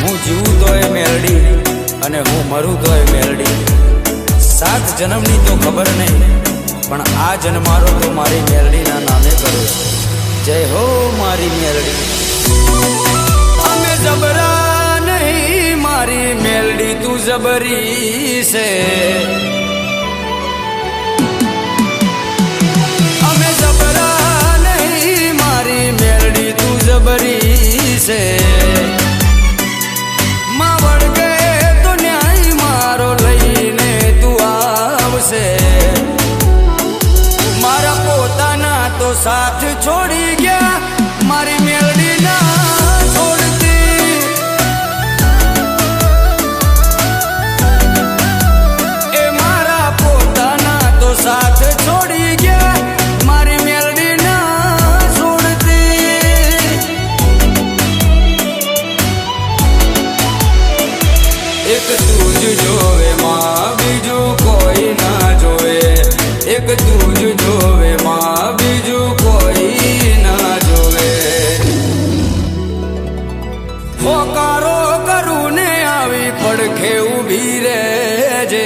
હું જીવું તોય મેલડી અને હું મરું તોય મેલડી. 7 જન્મની તો ખબર નહીં, પણ આ જન્મારો તો મારી મેલડીના નામે કરો. જય હો મારી મેલડી. અમે જબરા નહીં મારી મેલડી, તું જબરી છે. અમે જબરા નહીં મારી મેલડી, તું જબરી છે. મારા પોતાના તો સાથ છોડી ગયા, મારી મેલડી ના છોડતી. એ મારા પોતાના તો સાથ છોડી ગયા, મારી મેલડી ના છોડતી. એક તું જ જોવે માં, બીજું કોઈ ના જોવે. એક તું જ જોવે માં, બીજું કોઈ ના જોવે. પોકારો કરું ને આવી પડખે ઊભી રહેજે.